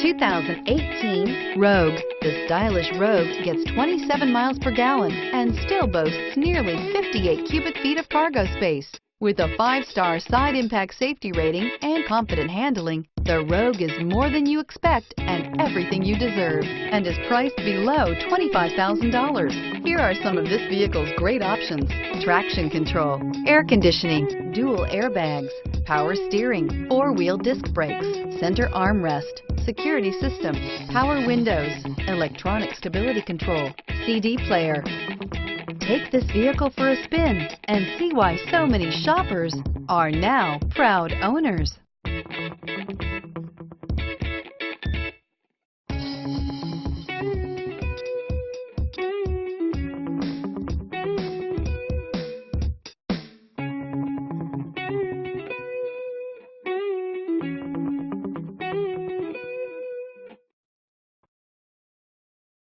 2018 Rogue. The stylish Rogue gets 27 miles per gallon and still boasts nearly 58 cubic feet of cargo space. With a 5-star side impact safety rating and confident handling, the Rogue is more than you expect and everything you deserve, and is priced below $25,000. Here are some of this vehicle's great options: traction control, air conditioning, dual airbags, power steering, 4-wheel disc brakes, center armrest, security system, power windows, electronic stability control, CD player. Take this vehicle for a spin and see why so many shoppers are now proud owners.